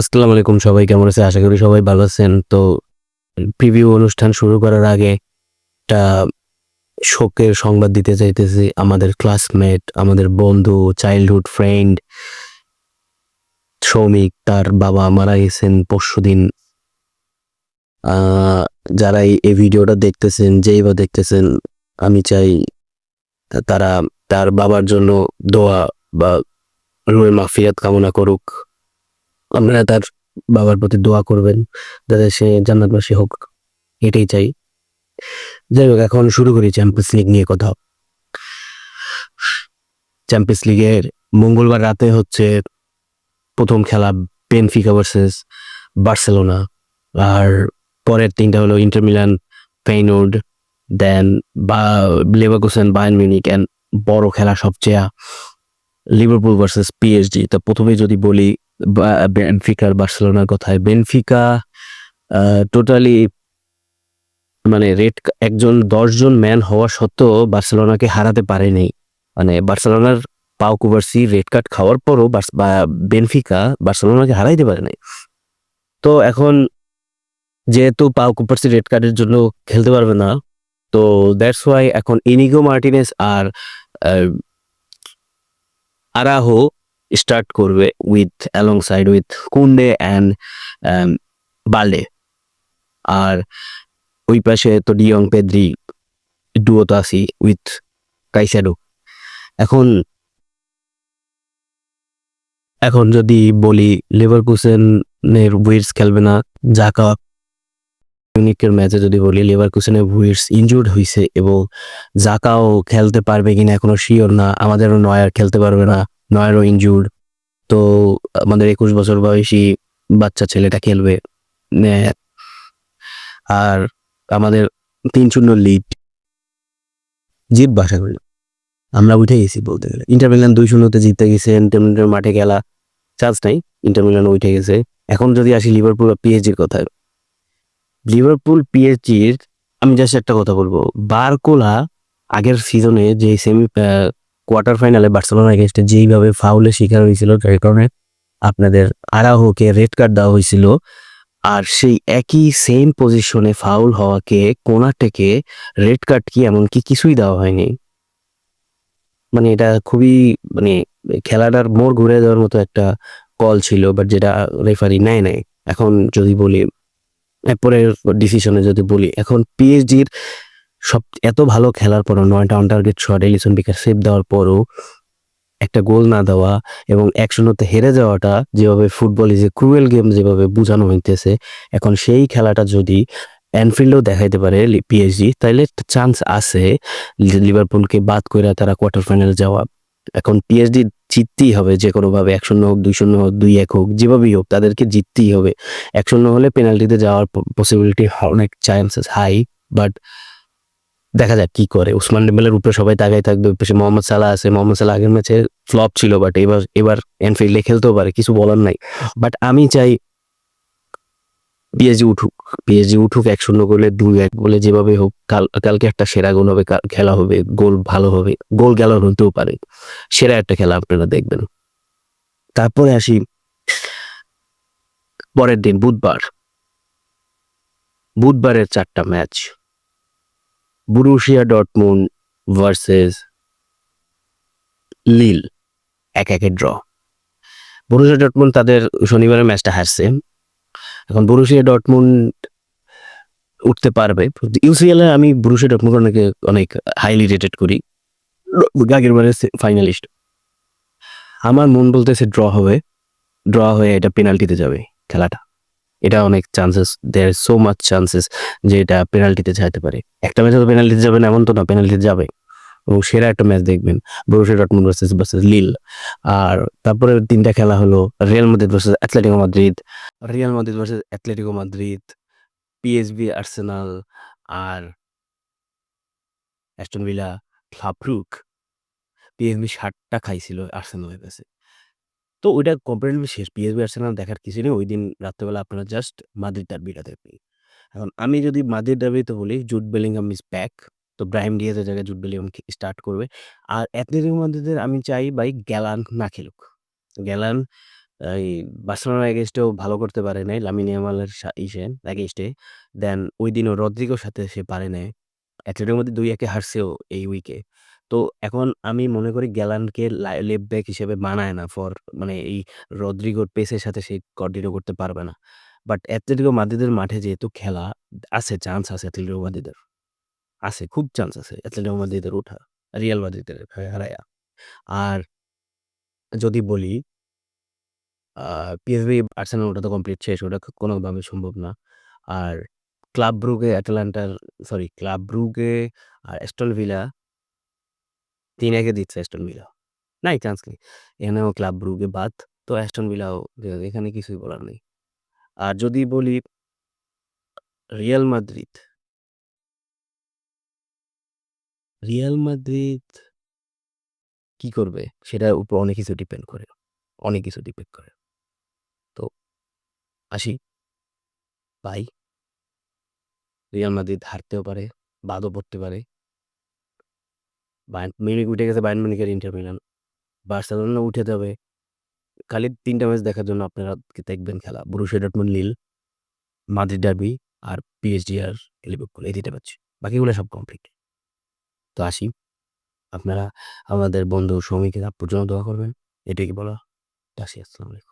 আসসালামু আলাইকুম, সবাই কেমন আছে? আশা করি সবাই ভালো আছেন। তো প্রিভিউ অনুষ্ঠান শুরু করার আগে একটা শোকের সংবাদ দিতে চাইতেছি। আমাদের ক্লাসমেট, আমাদের বন্ধু, চাইল্ডহুড ফ্রেন্ড সৌমিক, তার বাবা মারা গেছেন পরশুদিন। আ যারা এই ভিডিওটা দেখতেছেন, যেই বা দেখতেছেন, আমি চাই তারা তার বাবার জন্য দোয়া বা রুহের মাগফিরাত কামনা করুক। আপনারা তার বাবার প্রতি দোয়া করবেন যাতে সে জান্নাতবাসী হোক। এটাই চাই। যাই হোক, এখন শুরু করি চ্যাম্পিয়ন্স লিগ নিয়ে কথা। চ্যাম্পিয়ন্স লিগের মঙ্গলবার রাতে হচ্ছে প্রথম খেলা, বেনফিকা ভার্সেস বার্সেলোনা। আর পরের ৩টা হলো ইন্টার মিলান, ফেইনোর্ড, দেন বা লেভারকুসেন, বায়ার্ন মিউনিখ অ্যান্ড বড় খেলা সবচেয়ে লিভারপুল ভার্সেস পিএসজি। তো প্রথমেই যদি বলি বেনফিকার বার্সেলোনার কথায়, বেনফিকা টোটালি মানে একজন ১০ জন ম্যান হওয়া সত্ত্বেও বার্সেলোনাকে হারাতে পারেনি। মানে বার্সেলোনার পাও কুবার্সি রেড কার্ড খাওয়ার পরও বেনফিকা বার্সেলোনাকে হারাইতে পারে নাই। তো এখন যেহেতু পাও কুবার্সি রেড কার্ডের জন্য খেলতে পারবে না, তো দ্যাটস ওয়াই এখন ইনিগো মার্টিনেজ আর আরাহো স্টার্ট করবে অ্যালংসাইড উইথ কুন্ডে অ্যান্ড বাল্ডে। আর ওই পাশে তো ডিয়ং পেদ্রি ডুও তো আছি উইথ কাইসেডো। এখন এখন যদি বলি লেভারকুসেনের উইটস খেলবে না, জাকা মিউনিখের ম্যাচে যদি বলি লেভারকুসেনের উইটস ইনজুর্ড হইছে এবং জাকাও খেলতে পারবে কিনা এখনো শিওর না। আমাদেরও নয়ার খেলতে পারবে না, নয়ারও ইনজুর্ড। তো আমাদের ২১ বছর বয়সী বাচ্চা ছেলেটা খেলবে। আর আমাদের ৩-০ লিড জিতবো আশা করি। আমরা উঠে গেছি বলতে গেলে। ইন্টার মিলান ২-০ জিতে গেছে, ইন্টার মিলানের মাঠে খেলা চান্স নাই, ইন্টার মিলান উঠে গেছে। এখন যদি আসি লিভারপুল আর পিএসজির কথায়, লিভারপুল পিএসজির আমি জাস্ট একটা কথা বলবো। বারকোলা আগের সিজনে যে কোয়ার্টার ফাইনালে বার্সেলোনা এগেইনস্টে যেইভাবে ফাউলের শিকার হয়েছিল, যার কারণে আপনাদের আরাহোকে রেড কার্ড দেওয়া হয়েছিল, আর সেই একই সেম পজিশনে ফাউল হওয়াকে কোনাটেকে রেড কার্ড কি এমনকি কিছুই দেওয়া হয়নি। মানে এটা খুবই মানে খেলাটার মোড় ঘুরে যাওয়ার মতো একটা কল ছিল, বাট যেটা রেফারি নেয় নাই। এখন যদি বলি এরপরের ডিসিশনে যদি বলি, এখন পিএসজির এত ভালো খেলার পরও ৯টা অন টার্গেট শট, এলিসন বেকার সেভ দেওয়ার পরও একটা গোল না দেওয়া এবং ১-০ হেরে যাওয়াটা, যেভাবে football is a cruel game যেভাবে বোঝানো হইতেছে, এখন সেই খেলাটা যদি অ্যানফিল্ডেও দেখাইতে পারে পিএসজি, তাইলে চান্স আছে লিভারপুলকে বাদ কইরা তারা কোয়ার্টার ফাইনালে যাওয়া। এখন পিএসজি জিততেই হবে যে কোনোভাবে, ১-০ হোক, ২-০ হোক, ২-১ হোক, যেভাবেই হোক তাদেরকে জিততেই হবে। ১-০ হলে পেনাল্টিতে যাওয়ার পসিবিলিটি অনেক চান্সেস হাই, বাট দেখা যাক কি করে। ওসমান ডেম্বেলের উপরে সবাই তাকাই থাকবে। ওই পাশে মোহাম্মদ সালাহ আছে। মোহাম্মদ সালাহ আগের ম্যাচে ফ্লপ ছিল, বাট এবার অ্যানফিল্ডে খেলতেও পারে, কিছু বলার নাই। বাট আমি চাই পিএসজি উঠুক। পিএসজি উঠুক ১-০ গোলে, ২-১ গোলে, যেভাবে হোক। কালকে একটা সেরা গোল হবে, খেলা হবে, গোল ভালো হবে, গোল গ্যালার হতেও পারে। সেরা একটা খেলা আপনারা দেখবেন। তারপরে আসি পরের দিন বুধবারের ৪টা ম্যাচ। বরুসিয়া ডর্টমুন্ড ভার্সেস লিল, ১-১ ড্র। বরুসিয়া ডর্টমুন্ড তাদের শনিবারের ম্যাচটা হারছে। এখন বরুসিয়া ডর্টমুন্ড উঠতে পারবে। ইউসিএল এ আমি বরুসিয়া ডর্টমুন্ড অনেক হাইলি রেটেড করি। আগের বারের ফাইনালিস্ট। আমার মন বলতেছে ড্র হয়ে এটা পেনাল্টিতে যাবে খেলাটা। এটা অনেক chances, there so much chances যে এটা পেনাল্টিতে যাইতে পারে। একটা ম্যাচে তো পেনাল্টিতে যাবে না এমন তো না, পেনাল্টিতে যাবে। এবং সেরা একটা ম্যাচ দেখবেন, বরুসিয়া ডর্টমুন্ড ভার্সেস লিল। আর তারপরে ৩টা খেলা হলো Real Madrid versus Atletico Madrid, PSV Arsenal, আর অ্যাস্টন ভিলা ক্লাবব্রুগ। পিএসভি ৭টা খাইছিল আর্সেনালের কাছে। তো ওইটা কম্পারেটিভলি শেষ। পিএসভি আর্সেনাল দেখার কিছু নেই। ওইদিন রাত্রেবেলা আপনারা জাস্ট মাদ্রিদ ডার্বিটা দেখবেন। এখন আমি যদি মাদ্রিদ ডার্বিতে বলি, জুড বেলিংহাম ইজ ব্যাক। তো ব্রাহিম ডিয়াজের জায়গায় জুড বেলিংহাম স্টার্ট করবে। আর অ্যাটলেটিকো মাদ্রিদের আমি চাই ভাই গ্যালান না খেলুক। গ্যালান এই বার্সেলোনার এগেইনস্টেও ভালো করতে পারে নাই লামিন ইয়ামালের এগেইনস্টে। দেন ঐদিনও রদ্রিগোর সাথে সে পারে নাই। অ্যাটলেটিকোর মধ্যে ২-১ এ হারছেও এই উইকে। তো এখন আমি মনে করি গ্যালানকে লেফট ব্যাক হিসেবে মানায় না মানে এই রদ্রিগোর পেসের সাথে সে কন্টিনিউ করতে পারবে না। বাট অ্যাটলেটিকো মাদ্রিদের মাঠে যেহেতু খেলা আছে, চান্স আছে অ্যাটলেটিকো মাদ্রিদের। আছে, খুব চান্স আছে অ্যাটলেটিকো মাদ্রিদের ওঠা। রিয়াল মাদ্রিদের হারায়া। আর যদি বলি পিএসভি আর্সেনাল ওটা তো কমপ্লিট শেষ। ওটা কোনোভাবে সম্ভব না। আর ক্লাব ব্রুগে আর অ্যাস্টন ভিলা ৩-১ এ জিতছে অ্যাস্টন ভিলা। নাই চান্স নেই। এখানেও ক্লাব ব্রুগে বাদ। তো অ্যাস্টন ভিলাও এখানে কিছুই বলার নেই। আর যদি বলি রিয়াল মাদ্রিদ, রিয়াল মাদ্রিদ কি করবে? সেটার উপর অনেক কিছু ডিপেন্ড করে। অনেক কিছু ডিপেন্ড করে। তো আসি ভাই, রিয়াল মাদ্রিদ হারতেও পারে, বাদও পড়তে পারে। বায়ার্ন মিউনিখ উঠে গেছে, বায়ার্ন মিউনিখ আর ইন্টার মিলান। বার্সেলোনা উঠে যাবে। খালি ৩ টা ম্যাচ দেখার জন্য আপনারা দেখবেন খেলা। বরুসিয়া ডর্টমুন্ড, লিল, মাদ্রিদ ডার্বি আর পিএসজি আর লিভারপুল এই ৩ টা ম্যাচ। বাকিগুলো সব কমপ্লিট। তো আসি, আপনারা আমাদের বন্ধু সৌমিকের জন্য দোয়া করবেন। এটাই কি বলা? আসি, আসসালামু আলাইকুম।